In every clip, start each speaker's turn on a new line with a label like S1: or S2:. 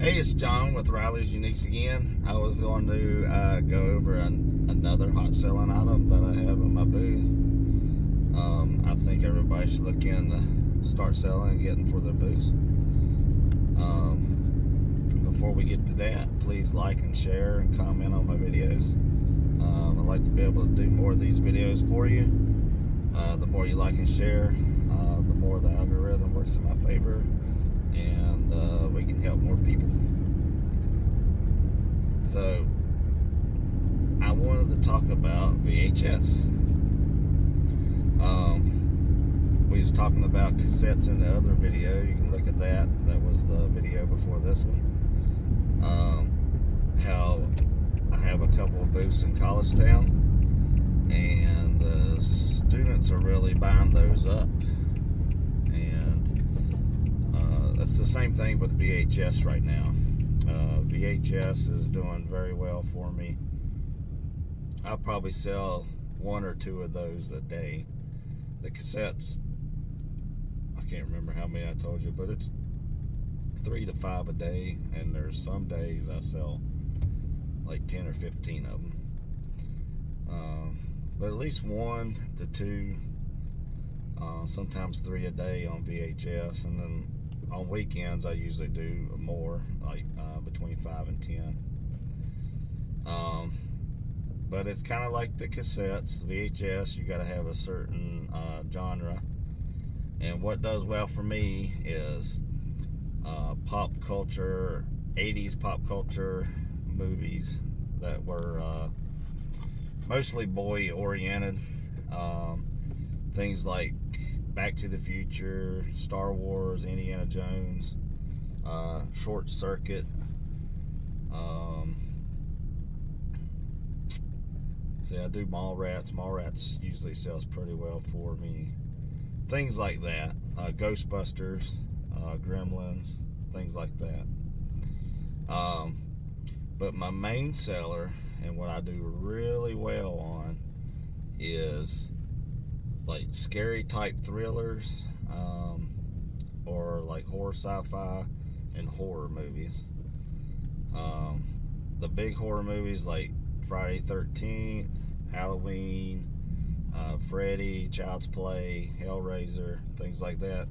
S1: Hey, it's John with Riley's Uniques again. I was going to go over another hot selling item that I have in my booth. I think everybody should look in to start selling and getting for their booths. Before we get to that, please like and share and comment on my videos. I'd like to be able to do more of these videos for you. The more you like and share, the more the algorithm works in my favor, and we can help more people. So I wanted to talk about VHS. We was talking about cassettes in the other video. You can look at that. That was the video before this one. How I have a couple of booths in College Town, and the students are really buying those up. And that's the same thing with VHS right now. VHS is doing very well for me. I'll probably sell one or two of those a day. The cassettes, I can't remember how many I told you, but it's 3 to 5 a day, and there's some days I sell like 10 or 15 of them. But at least 1 to 2, sometimes 3 a day on VHS, and then on weekends I usually do more, like between 5 and 10. But it's kind of like the cassettes. VHS, you got to have a certain genre, and what does well for me is pop culture, 80s pop culture movies that were mostly boy oriented. Things like Back to the Future, Star Wars, Indiana Jones, Short Circuit. See, I do Mallrats. Mallrats usually sells pretty well for me. Things like that. Ghostbusters, Gremlins, things like that. But my main seller, and what I do really well on, is like scary type thrillers, or like horror, sci-fi, and horror movies. The big horror movies like Friday 13th, Halloween, Freddy, Child's Play, Hellraiser, things like that.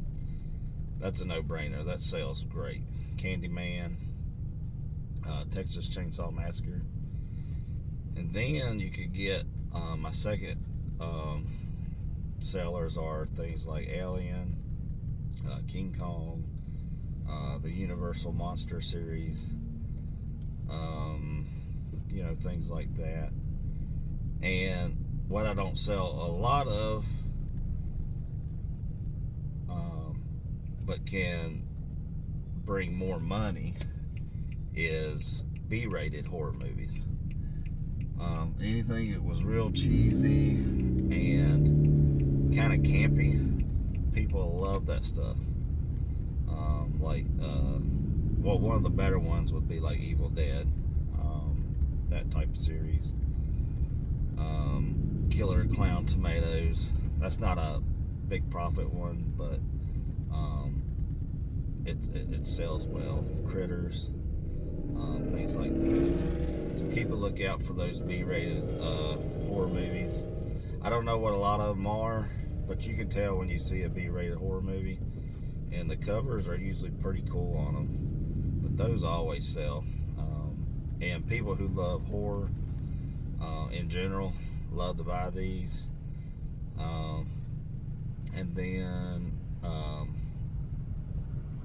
S1: That's a no-brainer. That sells great. Candyman, Texas Chainsaw Massacre. And then you could get my second sellers are things like Alien, King Kong, the Universal Monster series, things like that. And what I don't sell a lot of, but can bring more money, is B-rated horror movies. Anything that was real cheesy and kind of campy, people love that stuff. One of the better ones would be like Evil Dead, that type of series. Killer Clown Tomatoes. That's not a big profit one, but it sells well. Critters, things like that. So keep a lookout for those B-rated horror movies. I don't know what a lot of them are, but you can tell when you see a B-rated horror movie, and the covers are usually pretty cool on them. But those always sell, and people who love horror in general love to buy these. And then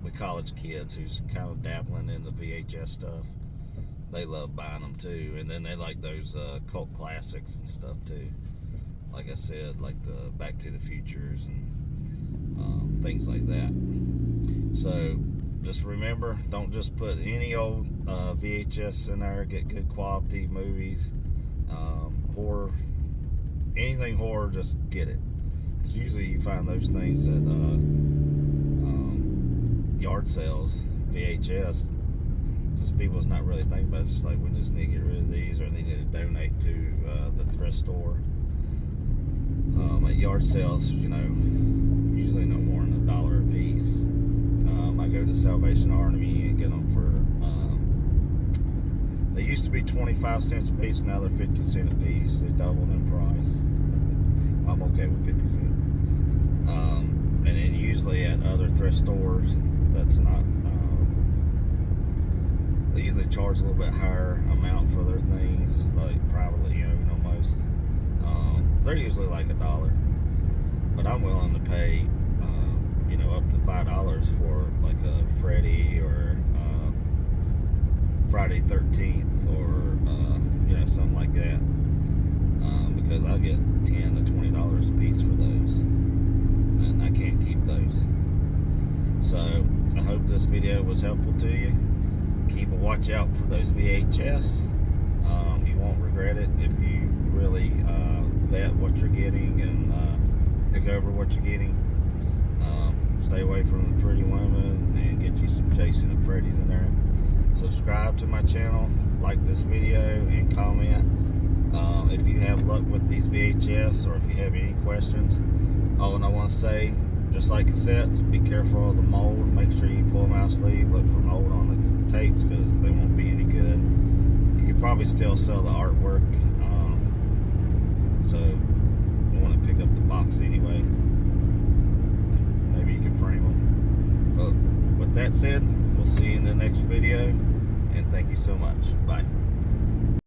S1: the college kids who's kind of dabbling in the VHS stuff, they love buying them too. And then they like those cult classics and stuff too. Like I said, like the Back to the Futures and things like that. So just remember, don't just put any old VHS in there. Get good quality movies, horror, anything horror, just get it. Because usually you find those things at yard sales, VHS, because people's not really thinking about it. It's just like, we just need to get rid of these, or they need to donate to the thrift store. At yard sales, usually no more than $1 a piece. I go to Salvation Army and get them for They used to be 25 cents a piece, now they're 50 cents a piece. They doubled in price. I'm okay with 50 cents. And then usually at other thrift stores, that's not. They usually charge a little bit higher amount for their things. It's like privately owned almost. They're usually like $1, but I'm willing to pay, up to $5 for like a Freddy or Friday 13th or something like that, because I'll get $10 to $20 a piece for those, and I can't keep those. So I hope this video was helpful to you. Keep a watch out for those VHS. You won't regret it if you really vet what you're getting and pick over what you're getting. Stay away from the pretty women and get you some Jason and Freddy's in there. Subscribe to my channel, like this video, and comment if you have luck with these VHS or if you have any questions. Oh, and I want to say, just like cassettes, be careful of the mold. Make sure you pull them out sleeve. Look for mold on the tapes because they won't be any good. You can probably still sell the artwork, so you want to pick up the box anyway. Maybe you can frame them. But with that said, we'll see you in the next video, and thank you so much. Bye.